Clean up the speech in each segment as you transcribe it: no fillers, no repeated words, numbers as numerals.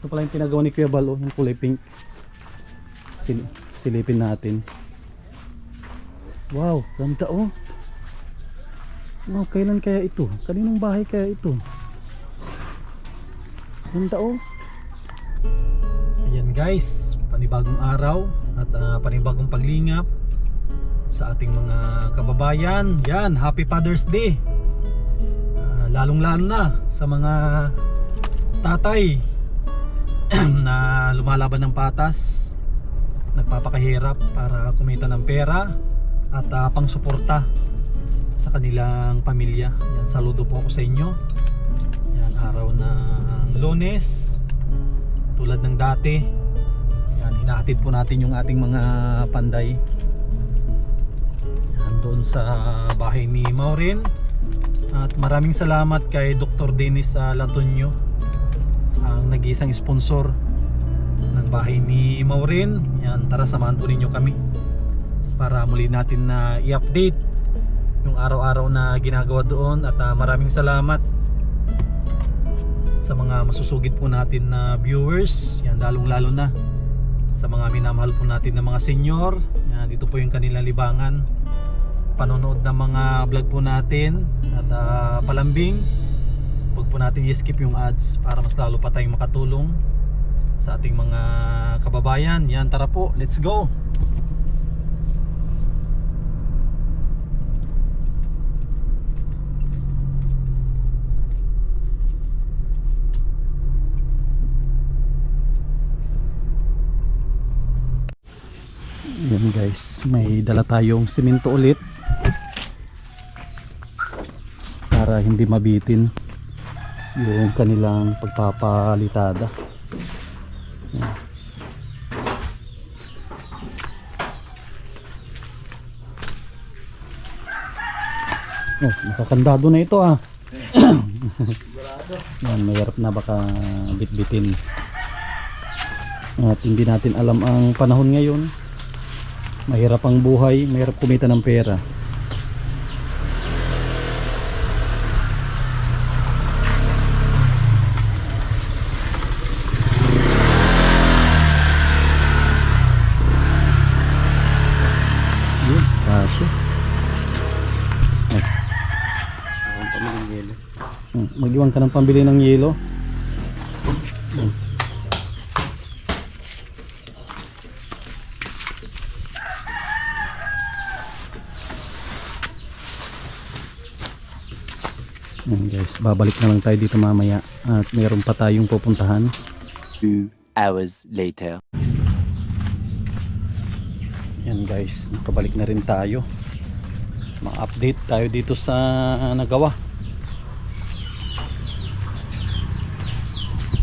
Ito pala yung pinagawa ni Kuya Bal, yung kulay pink. Silipin natin. Wow, ganda oh. Wow, kailan kaya ito? Kaninong bahay kaya ito? Ganda oh. Ayan guys, panibagong araw at panibagong paglingap sa ating mga kababayan. Yan, Happy Father's Day. Lalong-lalo na sa mga tatay na lumalaban ng patas, nagpapakahirap para kumita ng pera at pangsuporta sa kanilang pamilya. Yan, saludo po ako sa inyo. Yan, araw ng Lunes, tulad ng dati. Yan, hinahatid po natin yung ating mga panday. Yan, doon sa bahay ni Maureen. At maraming salamat kay Dr. Dennis Latonio, ang nag-iisang sponsor ng bahay ni Maureen. Yan, tara samahan po ninyo kami para muli natin na i-update yung araw-araw na ginagawa doon. At maraming salamat sa mga masusugid po natin na viewers. Yan, lalong-lalo na sa mga minamahal po natin na mga senior. Yan, dito po yung kanilang libangan, panonood ng mga vlog po natin. At palambing, huwag po natin i-skip yung ads para mas lalo pa tayong makatulong sa ating mga kababayan. Yan, tara po, let's go. Yan guys, may dala tayong simento ulit para hindi mabitin yung kanilang pagpapalitada. Yan. Oh, nakakandado na ito ah. Yan, mahirap na baka bitbitin. At hindi natin alam ang panahon ngayon. Mahirap ang buhay, mahirap kumita ng pera. Yun, kaso. Mag-iwan ka ng pambili ng yelo. Guys, babalik na lang tayo dito mamaya at mayroon pa tayong pupuntahan. 2 hours later. Yan guys, nakabalik na rin tayo. Ma-update tayo dito sa nagawa.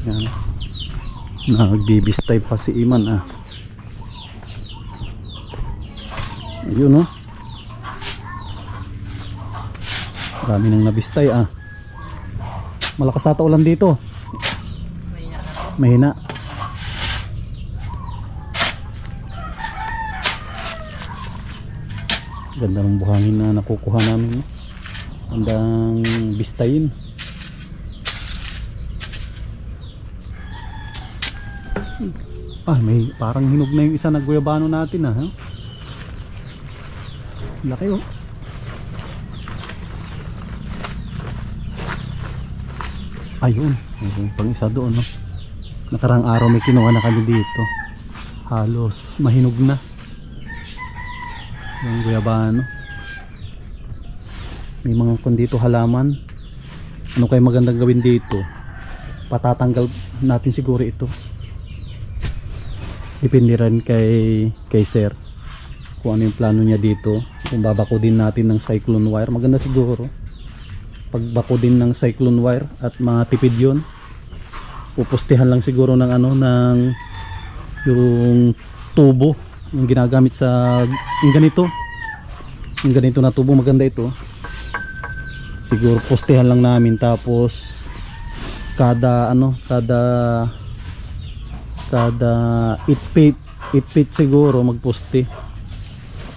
Yan, nagbibistay pa si Iman ah. Ayun oh, dami nang nabistay ah. Malakas ata ulan dito. Mahina. Ganda ng buhangin na nakukuha namin. Handang bistayin. Ah, may parang hinog na yung isa na guyabano natin ah. Laki oh. Ayun, mayroon pang isa doon no? Nakarang araw may kinuha na kami dito. Halos mahinog na yung guyabano. May mga kondito halaman. Ano kayo magandang gawin dito? Patatanggal natin siguro ito. Depende rin kay sir kung ano yung plano niya dito. Kung babako din natin ng cyclone wire, maganda siguro pagbako din ng cyclone wire at matipid yun. Pupustihan lang siguro ng ano, ng yung tubo yung ginagamit sa yung ganito na tubo. Maganda ito siguro, postehan lang namin. Tapos kada 8 feet siguro magposte.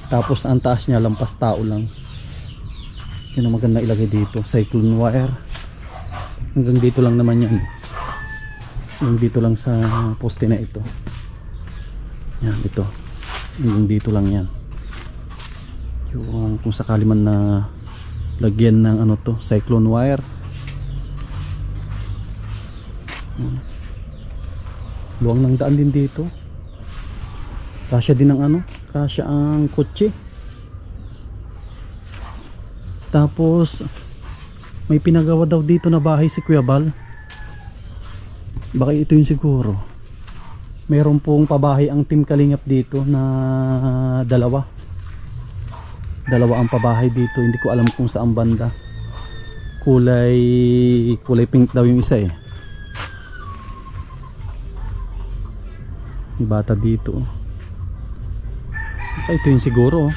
Tapos ang taas niya lampas tao lang. Yun ang maganda ilagay dito, cyclone wire. Hanggang dito lang naman yan. Yung dito lang sa poste na ito. Yan, ito. Yung dito lang yan. Yung kung sakali man na lagyan ng ano to, cyclone wire. Luwang ng daan din dito. Kasya din ang ano, kasya ang kotse. Tapos may pinagawa daw dito na bahay si Kuya Bal. Baka ito yung siguro. Meron pong pabahay ang Team Kalingap dito na dalawa ang pabahay dito. Hindi ko alam kung saan banda. Kulay pink daw yung isa eh. May bata dito. Baka ito yung siguro.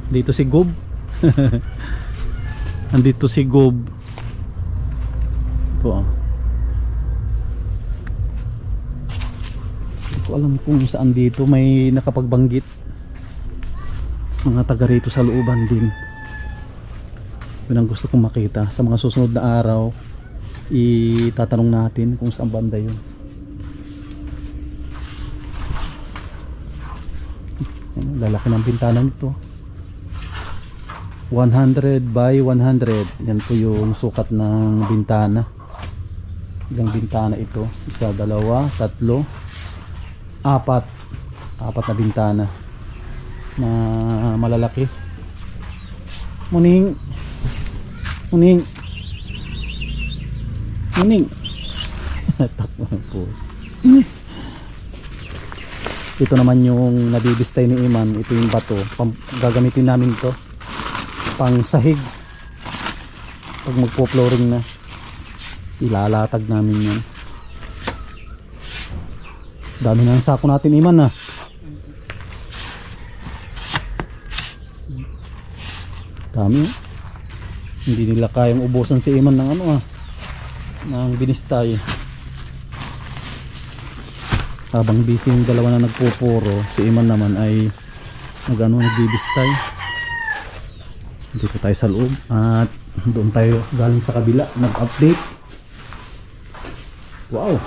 Dito si Gob. Andito si Gob. Ito ah. Hindi ko alam kung saan dito may nakapagbanggit. Mga taga rito sa looban din. Yun ang gusto kong makita. Sa mga susunod na araw, itatanong natin kung saan banda yun. Lalaki ng bintana nito. 100 by 100. Yan po yung sukat ng bintana. Ilang bintana ito? Isa, dalawa, tatlo, apat na bintana na malalaki. Muning takbo ng post. Ito naman yung nabibistay ni Iman. Ito yung bato. Gagamitin namin to pang sahig. Pag magpo-flooring na, ilalatag namin yan. Dami na ang sako natin, Iman, ah. Dami. Hindi nila kayang ubusan si Iman ng ano, ah, ng binistay. Habang busy yung dalawa na nagpupuro, si Iman naman ay nagbibistay. Dito tayo sa loob at doon tayo galing sa kabila, nag-update. Wow.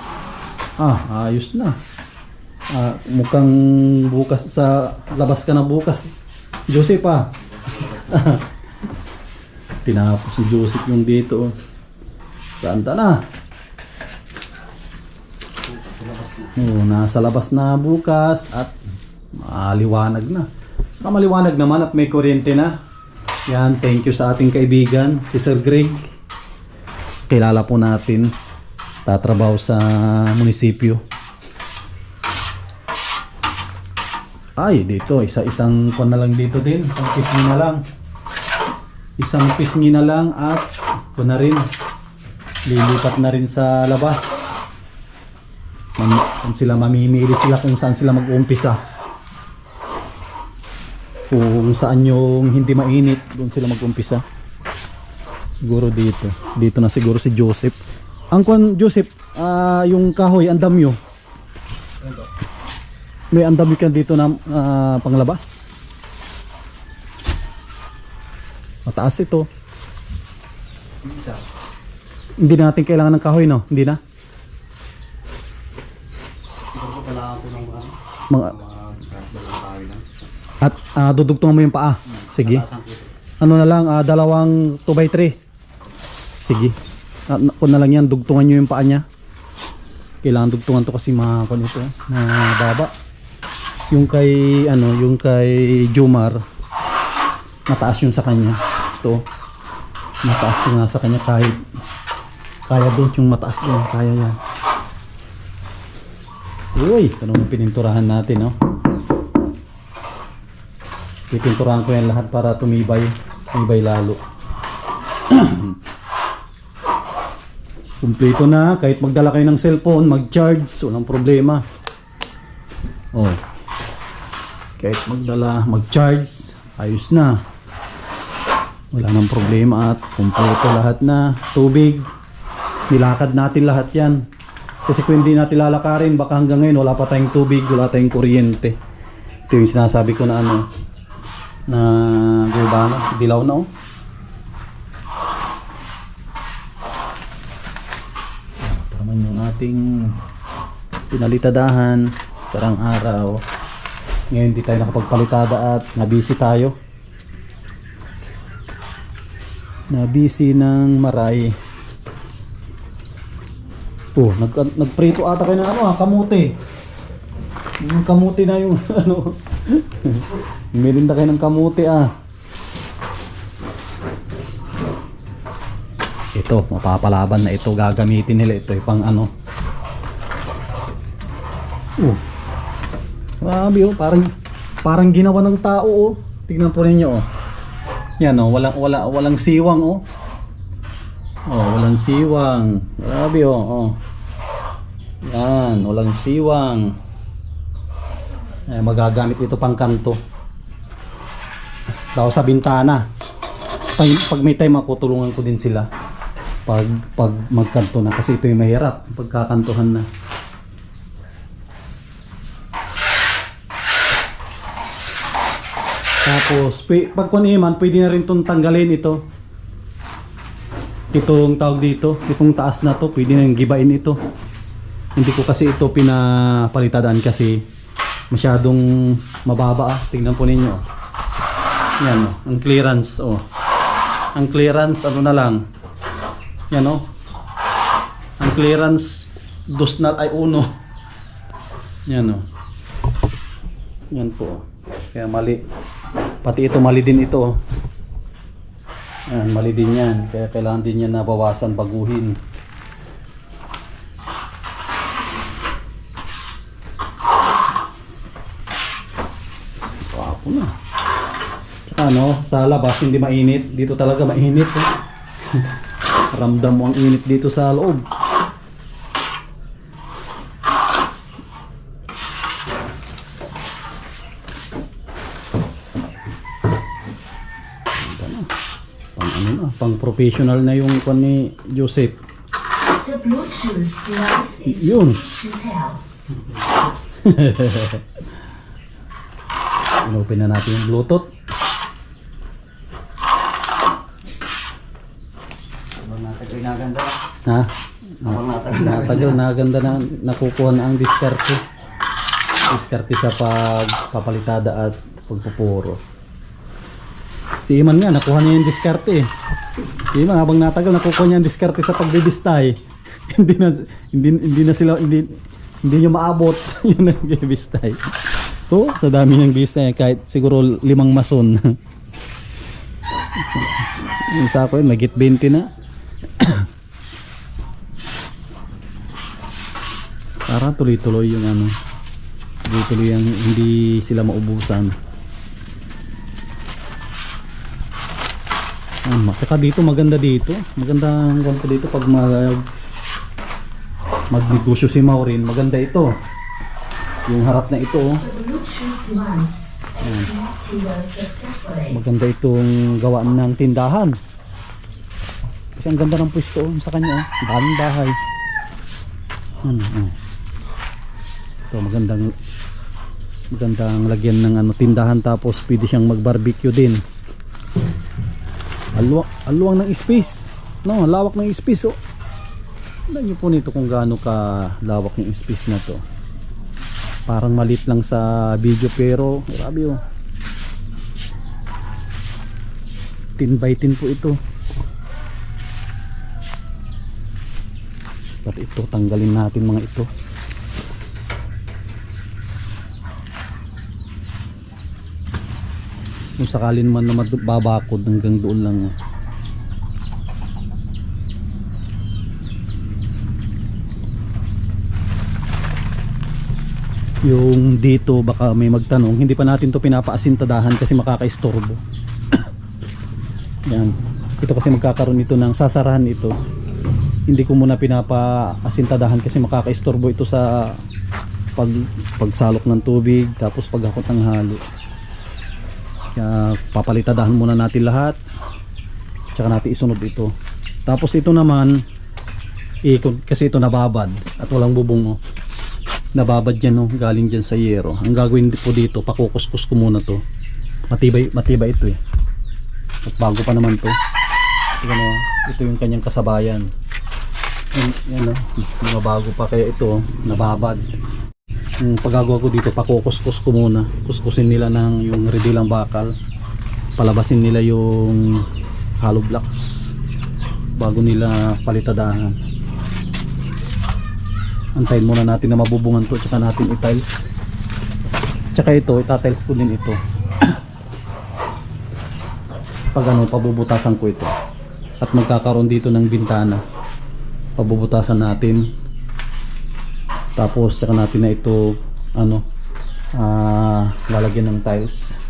Ayos na. Mukhang bukas sa labas ka na bukas, Joseph, ah. Tinapos si Joseph yung dito. Ganda na. Nasa labas na bukas at maliwanag na. Maliwanag naman at may kuryente na. Yan, thank you sa ating kaibigan, si Sir Greg. Kilala po natin. Tatrabaho sa munisipyo. Ay, dito, isang kon na lang dito din. Isang pisngi na lang. Isang pisngi na lang at ito na rin. Lilipat na rin sa labas. Kung sila mamimili sila kung saan sila mag-uumpisa. Kung saan yung hindi mainit, doon sila mag-uumpisa. Siguro dito. Dito na siguro si Joseph. Ang kon Joseph, yung kahoy, andamyo. May andamyo ka dito na panglabas. Mataas ito. Hindi na natin kailangan ng kahoy, no? Hindi na? At dudugtungan mo yung paa. Sige. Ano na lang, dalawang 2x3. Sige. Kung na lang yan, dugtungan nyo yung paa niya. Kailangan dugtungan to kasi mga ito, na baba. Yung kay Jomar, mataas yung sa kanya. Ito, mataas yung nasa kanya kahit kaya doon yung mataas doon. Kaya yan. Uy, ito naman pininturahan natin, no? Pipinturahan ko yan lahat para tumibay lalo. Kumpleto na, kahit magdala kayo ng cellphone, mag-charge, walang problema. Oh. Kahit magdala, mag-charge, ayos na. Wala nang problema at kumpleto lahat na. Tubig, nilakad natin lahat yan. Kasi kung hindi natin lalakarin, baka hanggang ngayon wala pa tayong tubig, wala tayong kuryente. Ito yung sinasabi ko na na gulbana, dilaw na, oh. Ito naman yung ating pinalitadahan sarang araw. Ngayon di tayo nakapagpalitada at nabisi tayo. Nabisi ng maray. Oh, nagprito ata kayo ng ano, kamote. Yung kamote na yung ano. Melinda kayo ng kamote Ito, mapapalaban na ito, gagamitin nila ito pang ano. Grabe parang ginawa ng tao Tignan po ninyo Yan walang siwang walang siwang. Grabe Yan, walang siwang. Magagamit ito pang kanto. Daw sa bintana. Pag may time ako, tulungan ko din sila. Pag magkanto na kasi ito yung mahirap pagkakantuhan na. Tapos pag kuniman pwede na rin itong tanggalin itong tawag dito, itong taas na to pwede na gibain ito. Hindi ko kasi ito pinapalitadaan kasi masyadong mababa tingnan po ninyo yan ang clearance ang clearance ano na lang yan ang clearance dosnal ay 1 yan yan po kaya mali pati ito mali din ito yan, mali din yan kaya kailangan din yan nabawasan baguhin. Wapo na sa labas hindi mainit dito talaga mainit ramdam mo ang init dito sa loob. Pang professional na yung pan ni Joseph. The Bluetooth device is Yun. to pair. Inopen na natin yung Bluetooth. Ha? Natagal na ganda na nakukuha na ang diskarte. Diskarte sa pagpapalitada at pagpupuro. Si Iman nga nakuha niya yung diskarte. Si Iman habang natagal nakukuha niya yung diskarte sa pagbibistay. hindi na sila hindi niya maabot yung nagbibistay. So, sa dami niyang bistay kahit siguro 5 mason. Yung sa ako yun, magit 20 na. Para tuloy-tuloy yung ano. Tuloy-tuloy yung hindi sila maubusan. Saka dito maganda dito. Maganda ang ganito dito pag magnegosyo si Maureen. Maganda ito. Yung harap na ito. Maganda itong gawaan ng tindahan. Kasi ang ganda ng pwesto sa kanya. Daming bahay. Ito magandang lagyan ng ano tindahan tapos pwede siyang mag-barbecue din. Aluwang ng space. No, lawak ng space Tignan niyo po nito kung gaano ka lawak yung space na to. Parang malit lang sa video pero grabe 10 by 10 po ito. But ito tanggalin natin mga ito. Kung sakalin man na babakod hanggang doon lang. Yung dito baka may magtanong, hindi pa natin to pinapaasintaдаhan kasi makakaistorbo. Yan. Ito kasi magkakaroon ito ng sasarahan ito. Hindi ko muna pinapaasintadahan kasi makakaistorbo ito sa pagsalok ng tubig tapos paghakot ng halo. Kaya papalitadahan muna natin lahat. Tsaka natin isunod ito. Tapos ito naman kasi ito nababad at walang bubong nababad yan galing dyan sa yero. Ang gagawin po dito pakukuskus ko muna to. Matibay ito at bago pa naman to. Ito yung kanyang kasabayan. Yan o, mga bago pa kaya ito, nababad. Yung paggagawa ko dito, pakukuskus ko muna. Kuskusin nila ng yung redilang bakal. Palabasin nila yung hollow blocks bago nila palitadahan. Antayin muna natin na mabubungan to, tsaka natin i-tiles. Tsaka ito, itatiles ko din ito. Pag ano, pabubutasan ko ito. At magkakaroon dito ng bintana. Pabubutasan natin. Tapos tsaka natin na ito ano, lalagyan ng tiles.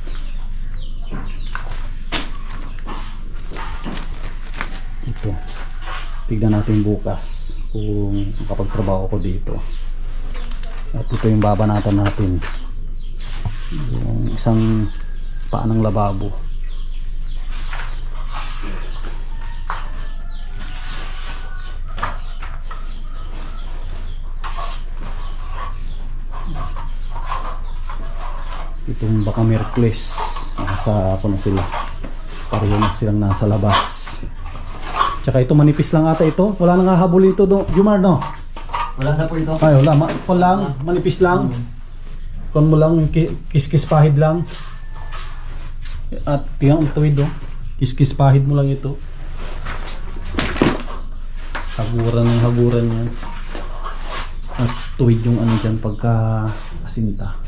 Ito. Tignan natin bukas kung makapagtrabaho ko dito. At ito yung babanatan natin. Yung isang paa ng lababo. Itong baka Merkules, nasa ako na sila, pareho na silang nasa labas. Tsaka ito manipis lang ata ito, wala nang hahabol ito do, Jumar no? Wala na po ito. Ay wala, lang, manipis lang. Kon mo lang, kiskis pahid lang. At tingnan ang tuwid do, kiskis pahid mo lang ito. Haguran yan. At tuwid yung ano dyan pagka asinta.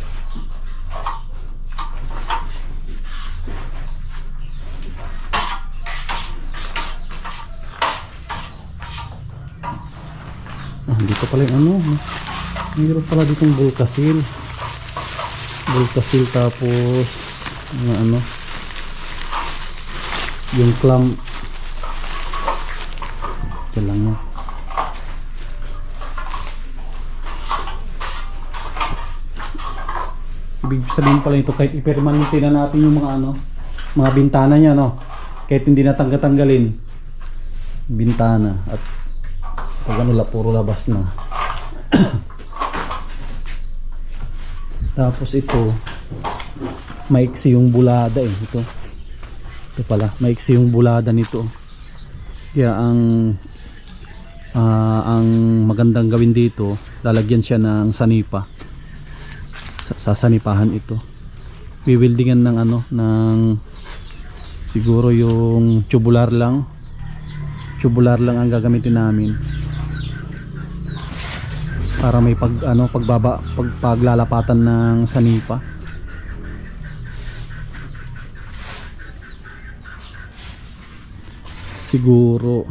Dito pala yung ano, mayroon pala ditong bulkasil. Tapos mga ano, yung clam. Ito lang yan. Ibig sabihin pala ito, kahit i-permanente na natin yung mga ano, mga bintana niya no, kahit hindi natanggatanggalin bintana, at pag ano, puro labas na. Tapos ito, maiksi yung bulada eh. Ito pala, maiksi yung bulada nito. Kaya ang magandang gawin dito, lalagyan siya ng sanipa. Sasanipahan ito. Wiwildingan ng ano, ng siguro yung tubular lang ang gagamitin namin. Para may paglalapatan ng sanipa. Siguro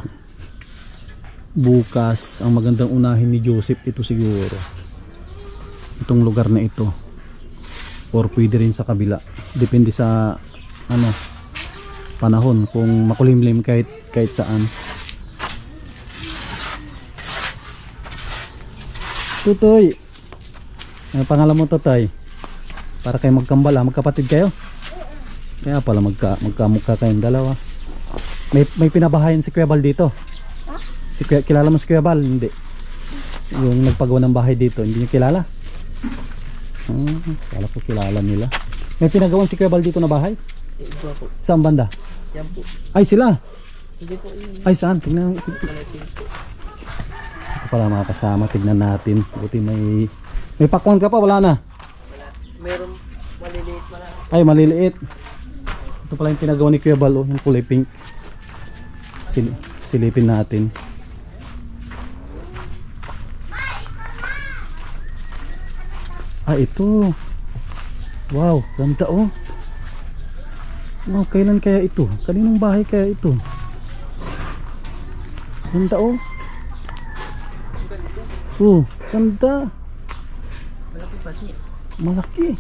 bukas ang magandang unahin ni Joseph ito siguro. Itong lugar na ito. Or pwede rin sa kabila. Depende sa ano, panahon kung makulimlim kahit saan. Tutoy, ano pangalan mo Totoy? Para kayo magkambal magkapatid kayo? Kaya pala magkamukha kayong dalawa. May pinabahayan si Kuya Bal dito? Kilala mo si Kuya Bal? Hindi. Yung nagpagawa ng bahay dito, hindi niyo kilala? Kala ko kilala nila. May pinagawan si Kuya Bal dito na bahay? Iba po. Saan banda? Yan po. Ay sila? Hindi po yun. Ay saan? Tingnan. Pala mga kasama, tignan natin. Buti may pakwan ka pa, wala na. Wala. Meron maliliit lang. Ay maliliit. Ito pala yung pinagawa ni Kuya Bal, yung kulay pink. Silipin natin. Ito. Wow, ganda oh. Wow, kailan kaya ito? Kaninong bahay kaya ito? Ganda oh. Ganda. Malaki pa siya. Malaki.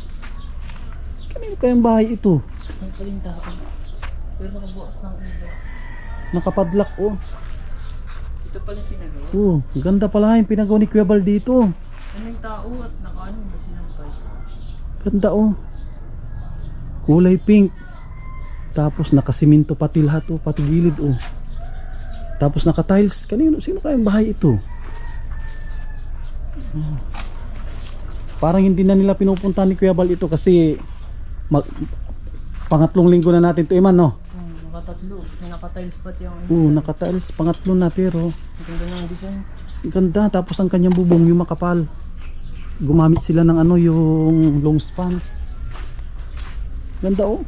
Kanino kayang bahay ito? Ang kaling tao. Pero nakabukas ng iba. Nakapadlock oh. Ito pala pinagawa. Ganda pala yung pinagawa ni Kuya Bal dito. Ano yung tao at nakaano ba sinampay? Ganda oh. Kulay pink. Tapos nakasiminto pati lahat oh, pati gilid oh. Tapos naka-tiles. Sino kayang bahay ito? Parang hindi na nila pinupunta ni Kuya Bal ito kasi pangatlong linggo na natin ito iman no? Nakatatlo. May nakatiles pati yung Oo, nakatiles. Pangatlo na pero Ang ganda ng design. ang ganda. Tapos ang kanyang bubong yung makapal. Gumamit sila ng ano yung long span. Ganda oh.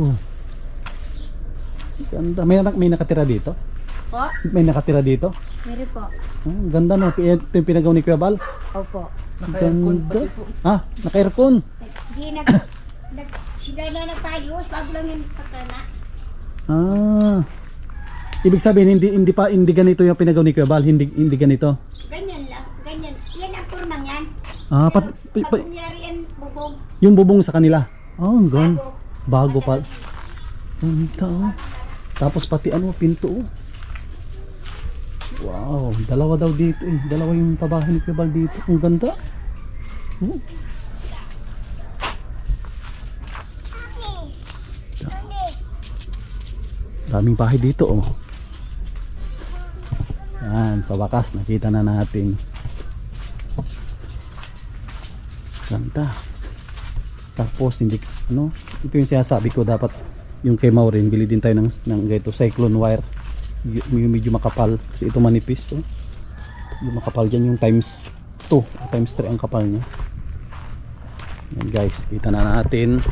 Oh. Ganda. May nakatira dito? Po? May nakatira dito? Meron po. Oh, ganda no. Ito yung pinagawa ni Kuya Bal. Opo. Naka-aircon Ganda. pati po. Ah, naka-aircon. Hindi sila na nagpayos, bago lang yung pagkana. Ah. Ibig sabihin hindi ganito yung pinagawa ni Kuya Bal, hindi ganito. Ganyan lang, ganyan. Yan ang kurmang yan. Ah, Pag kunyari yan, bubog, yung bubong sa kanila. Oh, ang ganda. bago. Bago pa. Ganda oh. Tapos pati ano, pinto oh. Wow, dalawa daw dito eh. Dalawa yung pabahay ni Kuya Bal dito. Ang ganda. Oh. Daming bahay dito oh. Yan, sa wakas nakita na natin. Ganda. Tapos hindi ano, ito yung sinasabi ko, dapat yung kay Maureen bili din tayo ng ganito cyclone wire. Yung medyo makapal kasi ito manipis oh. Yung makapal dyan yung times 2 o times 3 ang kapal niya. Yan guys, kita na natin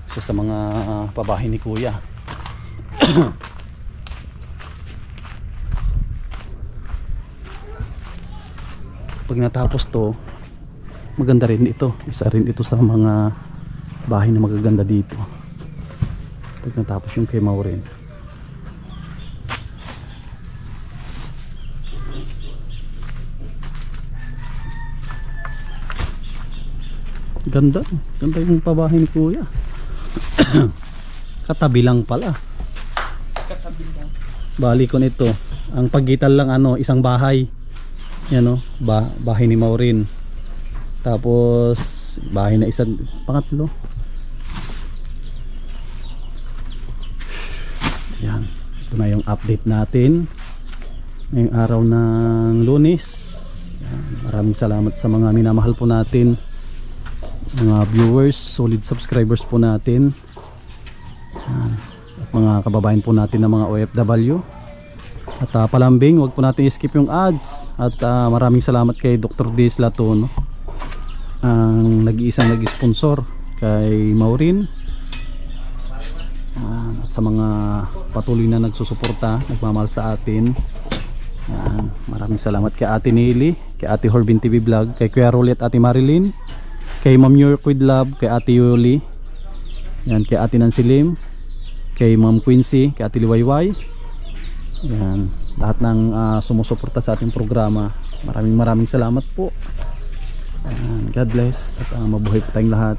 isa sa mga pabahay ni Kuya. Pag natapos to, maganda rin ito. Isa rin ito sa mga bahay na magaganda dito. Pag natapos yung kay Maureen. Ganda. Ganda yung pabahay ni Kuya. Katabi lang pala. Katabi lang. Bali ko nito. Ang pagitan lang ano, isang bahay. Yan o, bahay ni Maureen. Tapos bahay na isang pangatlo. Yan. Ito na yung update natin. Ngayong araw ng Lunes. Yan. Maraming salamat sa mga minamahal po natin. Mga viewers, solid subscribers po natin. Yan. At mga kababayan po natin ng mga OFW. At palambing, wag po natin i-skip yung ads. At maraming salamat kay Dr. Diz Latono, ang nag-iisang nag-sponsor kay Maureen. At sa mga patuloy na nagsusuporta, nagmamahal sa atin. Maraming salamat kay Ate Neely, kay Ate Horbin TV Vlog, kay Kuya Rolly at Ate Marilyn, kay Ma'am York with Love, kay Ate Yuli, yan, kay Ate Nancy Lim, kay Ma'am Quincy, kay Ate Liwayway. Yan, lahat ng sumusuporta sa ating programa. Maraming salamat po. God bless at mabuhay po tayong lahat.